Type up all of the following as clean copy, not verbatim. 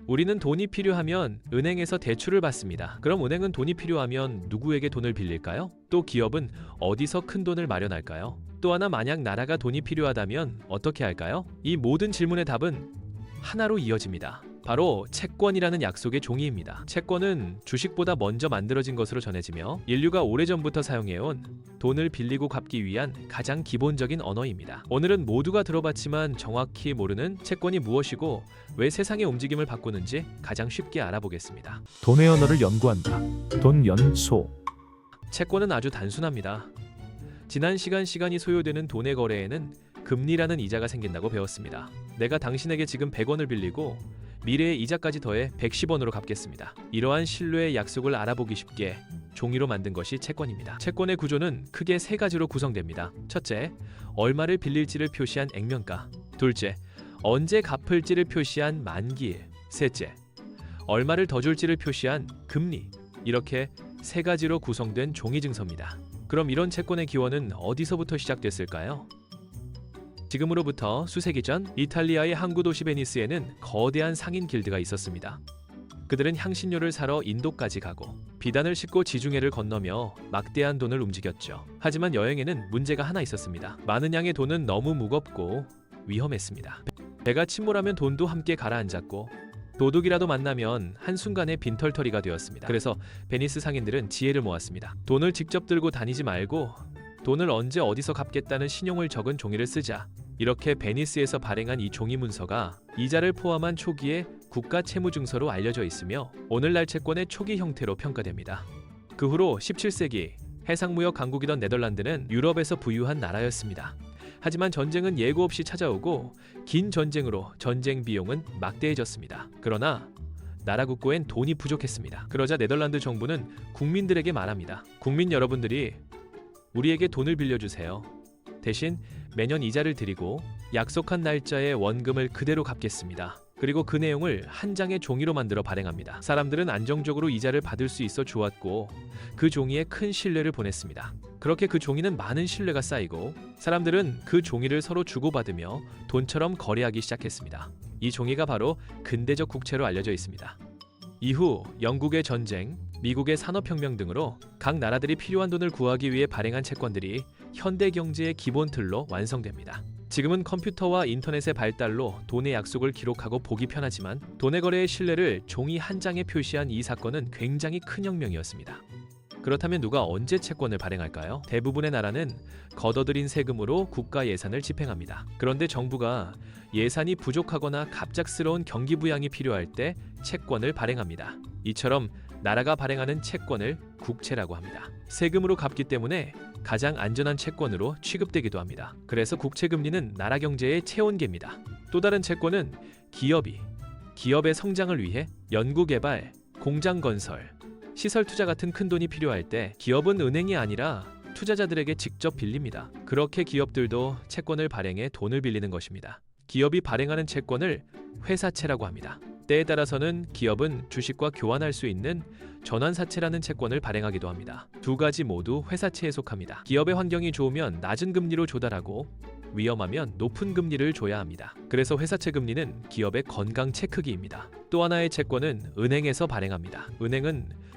우리는 돈이 필요하면 은행에서 대출을 받습니다. 그럼 은행은 돈이 필요하면 누구에게 돈을 빌릴까요? 또 기업은 어디서 큰 돈을 마련할까요? 또 하나, 만약 나라가 돈이 필요하다면 어떻게 할까요? 이 모든 질문의 답은 하나로 이어집니다. 바로 채권이라는 약속의 종이입니다. 채권은 주식보다 먼저 만들어진 것으로 전해지며 인류가 오래전부터 사용해온 돈을 빌리고 갚기 위한 가장 기본적인 언어입니다. 오늘은 모두가 들어봤지만 정확히 모르는 채권이 무엇이고 왜 세상의 움직임을 바꾸는지 가장 쉽게 알아보겠습니다. 돈의 언어를 연구한다. 돈 연소. 채권은 아주 단순합니다. 지난 시간이 소요되는 돈의 거래에는 금리라는 이자가 생긴다고 배웠습니다. 내가 당신에게 지금 100원을 빌리고 미래의 이자까지 더해 110원으로 갚겠습니다. 이러한 신뢰의 약속을 알아보기 쉽게 종이로 만든 것이 채권입니다. 채권의 구조는 크게 세 가지로 구성됩니다. 첫째, 얼마를 빌릴지를 표시한 액면가. 둘째, 언제 갚을지를 표시한 만기일. 셋째, 얼마를 더 줄지를 표시한 금리. 이렇게 세 가지로 구성된 종이증서입니다. 그럼 이런 채권의 기원은 어디서부터 시작됐을까요? 지금으로부터 수세기 전 이탈리아의 항구 도시 베니스에는 거대한 상인 길드가 있었습니다. 그들은 향신료를 사러 인도까지 가고 비단을 싣고 지중해를 건너며 막대한 돈을 움직였죠. 하지만 여행에는 문제가 하나 있었습니다. 많은 양의 돈은 너무 무겁고 위험했습니다. 배가 침몰하면 돈도 함께 가라앉았고 도둑이라도 만나면 한순간에 빈털터리가 되었습니다. 그래서 베니스 상인들은 지혜를 모았습니다. 돈을 직접 들고 다니지 말고 돈을 언제 어디서 갚겠다는 신용을 적은 종이를 쓰자. 이렇게 베니스에서 발행한 이 종이 문서가 이자를 포함한 초기의 국가 채무증서로 알려져 있으며 오늘날 채권의 초기 형태로 평가됩니다. 그 후로 17세기 해상무역 강국이던 네덜란드는 유럽에서 부유한 나라였습니다. 하지만 전쟁은 예고 없이 찾아오고 긴 전쟁으로 전쟁 비용은 막대해졌습니다. 그러나 나라 국고엔 돈이 부족했습니다. 그러자 네덜란드 정부는 국민들에게 말합니다. 국민 여러분들이 우리에게 돈을 빌려주세요. 대신 매년 이자를 드리고 약속한 날짜에 원금을 그대로 갚겠습니다. 그리고 그 내용을 한 장의 종이로 만들어 발행합니다. 사람들은 안정적으로 이자를 받을 수 있어 좋았고 그 종이에 큰 신뢰를 보냈습니다. 그렇게 그 종이는 많은 신뢰가 쌓이고 사람들은 그 종이를 서로 주고받으며 돈처럼 거래하기 시작했습니다. 이 종이가 바로 근대적 국채로 알려져 있습니다. 이후 영국의 전쟁, 미국의 산업혁명 등으로 각 나라들이 필요한 돈을 구하기 위해 발행한 채권들이 현대 경제의 기본 틀로 완성됩니다. 지금은 컴퓨터와 인터넷의 발달로 돈의 약속을 기록하고 보기 편하지만 돈의 거래의 신뢰를 종이 한 장에 표시한 이 사건은 굉장히 큰 혁명이었습니다. 그렇다면 누가 언제 채권을 발행할까요? 대부분의 나라는 걷어들인 세금으로 국가 예산을 집행합니다. 그런데 정부가 예산이 부족하거나 갑작스러운 경기 부양이 필요할 때 채권을 발행합니다. 이처럼 나라가 발행하는 채권을 국채라고 합니다. 세금으로 갚기 때문에 가장 안전한 채권으로 취급되기도 합니다. 그래서 국채 금리는 나라 경제의 체온계입니다. 또 다른 채권은 기업의 성장을 위해 연구개발, 공장 건설, 시설 투자 같은 큰 돈이 필요할 때 기업은 은행이 아니라 투자자들에게 직접 빌립니다. 그렇게 기업들도 채권을 발행해 돈을 빌리는 것입니다. 기업이 발행하는 채권을 회사채라고 합니다. 때에 따라서는 기업은 주식과 교환할 수 있는 전환사채라는 채권을 발행하기도 합니다. 두 가지 모두 회사채에 속합니다. 기업의 환경이 좋으면 낮은 금리로 조달하고 위험하면 높은 금리를 줘야 합니다. 그래서 회사채 금리는 기업의 건강 체크기입니다. 또 하나의 채권은 은행에서 발행합니다.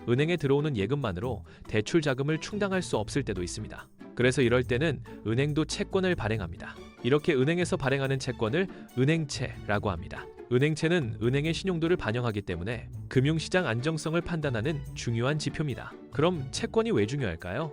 은행에 들어오는 예금만으로 대출 자금을 충당할 수 없을 때도 있습니다. 그래서 이럴 때는 은행도 채권을 발행합니다. 이렇게 은행에서 발행하는 채권을 은행채라고 합니다. 은행채는 은행의 신용도를 반영하기 때문에 금융시장 안정성을 판단하는 중요한 지표입니다. 그럼 채권이 왜 중요할까요?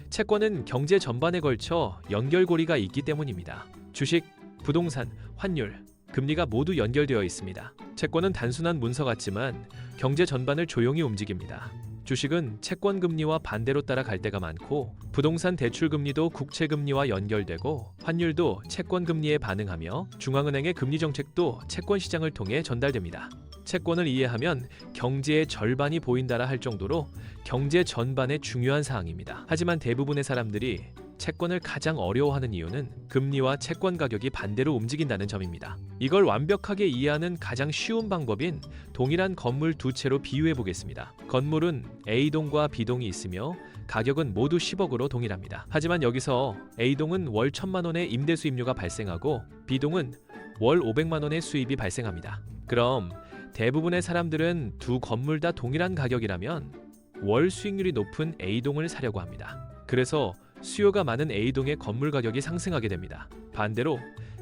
채권은 경제 전반에 걸쳐 연결고리가 있기 때문입니다. 주식, 부동산, 환율, 금리가 모두 연결되어 있습니다. 채권은 단순한 문서 같지만 경제 전반을 조용히 움직입니다. 주식은 채권 금리와 반대로 따라갈 때가 많고 부동산 대출 금리도 국채 금리와 연결되고 환율도 채권 금리에 반응하며 중앙은행의 금리 정책도 채권 시장을 통해 전달됩니다. 채권을 이해하면 경제의 절반이 보인다라 할 정도로 경제 전반의 중요한 사항입니다. 하지만 대부분의 사람들이 채권을 가장 어려워하는 이유는 금리와 채권 가격이 반대로 움직인다는 점입니다. 이걸 완벽하게 이해하는 가장 쉬운 방법인 동일한 건물 두 채로 비유해 보겠습니다. 건물은 A동과 B동이 있으며 가격은 모두 10억으로 동일합니다. 하지만 여기서 A동은 월 1,000만 원의 임대 수입료가 발생하고 B동은 월 500만 원의 수입이 발생합니다. 그럼 대부분의 사람들은 두 건물 다 동일한 가격이라면 월 수익률이 높은 A동을 사려고 합니다. 그래서 수요가 많은 A동의 건물 가격이 상승하게 됩니다. 반대로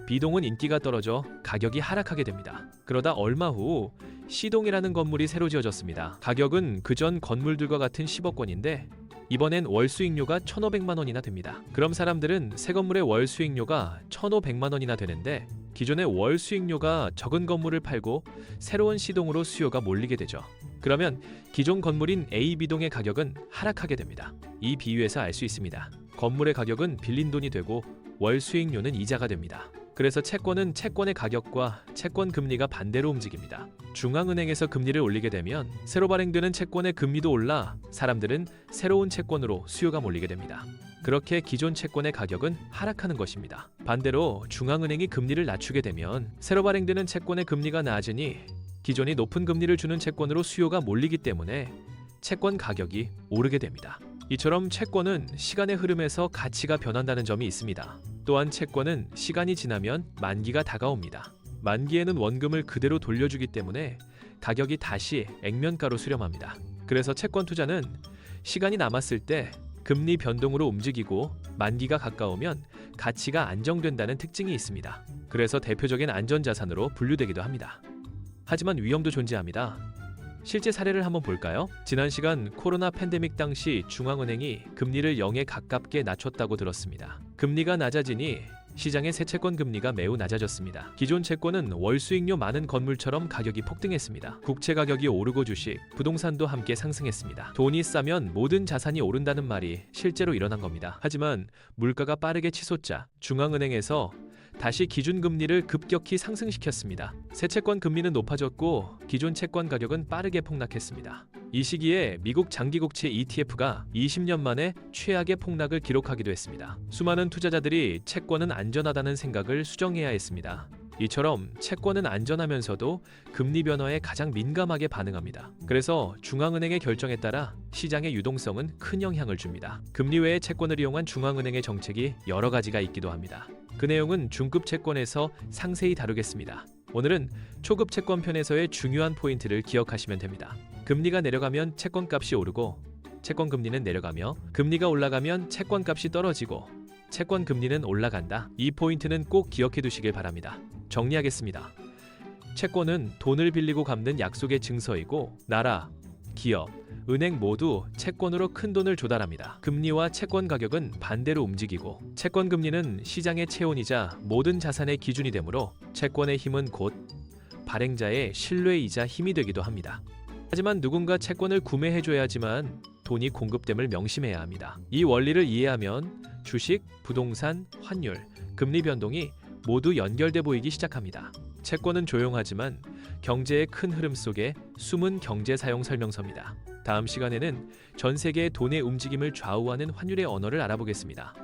B동은 인기가 떨어져 가격이 하락하게 됩니다. 그러다 얼마 후 C동이라는 건물이 새로 지어졌습니다. 가격은 그전 건물들과 같은 10억 원인데 이번엔 월 수익료가 1,500만 원이나 됩니다. 그럼 사람들은 새 건물의 월 수익료가 1,500만 원이나 되는데 기존의 월 수익료가 적은 건물을 팔고 새로운 C동으로 수요가 몰리게 되죠. 그러면 기존 건물인 A, B동의 가격은 하락하게 됩니다. 이 비유에서 알 수 있습니다. 건물의 가격은 빌린 돈이 되고 월 수익료는 이자가 됩니다. 그래서 채권은 채권의 가격과 채권 금리가 반대로 움직입니다. 중앙은행에서 금리를 올리게 되면 새로 발행되는 채권의 금리도 올라 사람들은 새로운 채권으로 수요가 몰리게 됩니다. 그렇게 기존 채권의 가격은 하락하는 것입니다. 반대로 중앙은행이 금리를 낮추게 되면 새로 발행되는 채권의 금리가 낮으니 기존이 높은 금리를 주는 채권으로 수요가 몰리기 때문에 채권 가격이 오르게 됩니다. 이처럼 채권은 시간의 흐름에서 가치가 변한다는 점이 있습니다. 또한 채권은 시간이 지나면 만기가 다가옵니다. 만기에는 원금을 그대로 돌려주기 때문에 가격이 다시 액면가로 수렴합니다. 그래서 채권 투자는 시간이 남았을 때 금리 변동으로 움직이고 만기가 가까우면 가치가 안정된다는 특징이 있습니다. 그래서 대표적인 안전자산으로 분류되기도 합니다. 하지만 위험도 존재합니다. 실제 사례를 한번 볼까요? 지난 시간 코로나 팬데믹 당시 중앙은행이 금리를 0에 가깝게 낮췄다고 들었습니다. 금리가 낮아지니 시장의 새 채권 금리가 매우 낮아졌습니다. 기존 채권은 월 수익료 많은 건물처럼 가격이 폭등했습니다. 국채 가격이 오르고 주식, 부동산도 함께 상승했습니다. 돈이 싸면 모든 자산이 오른다는 말이 실제로 일어난 겁니다. 하지만 물가가 빠르게 치솟자 중앙은행에서 다시 기준금리를 급격히 상승시켰습니다. 새 채권 금리는 높아졌고 기존 채권 가격은 빠르게 폭락했습니다. 이 시기에 미국 장기국채 ETF가 20년 만에 최악의 폭락을 기록하기도 했습니다. 수많은 투자자들이 채권은 안전하다는 생각을 수정해야 했습니다. 이처럼 채권은 안전하면서도 금리 변화에 가장 민감하게 반응합니다. 그래서 중앙은행의 결정에 따라 시장의 유동성은 큰 영향을 줍니다. 금리 외에 채권을 이용한 중앙은행의 정책이 여러 가지가 있기도 합니다. 그 내용은 중급 채권에서 상세히 다루겠습니다. 오늘은 초급 채권 편에서의 중요한 포인트를 기억하시면 됩니다. 금리가 내려가면 채권값이 오르고 채권 금리는 내려가며 금리가 올라가면 채권값이 떨어지고 채권 금리는 올라간다. 이 포인트는 꼭 기억해 두시길 바랍니다. 정리하겠습니다. 채권은 돈을 빌리고 갚는 약속의 증서이고 나라, 기업, 은행 모두 채권으로 큰 돈을 조달합니다. 금리와 채권 가격은 반대로 움직이고 채권 금리는 시장의 체온이자 모든 자산의 기준이 되므로 채권의 힘은 곧 발행자의 신뢰이자 힘이 되기도 합니다. 하지만 누군가 채권을 구매해줘야지만 돈이 공급됨을 명심해야 합니다. 이 원리를 이해하면 주식, 부동산, 환율, 금리 변동이 모두 연결돼 보이기 시작합니다. 채권은 조용하지만 경제의 큰 흐름 속에 숨은 경제 사용 설명서입니다. 다음 시간에는 전 세계의 돈의 움직임을 좌우하는 환율의 언어를 알아보겠습니다.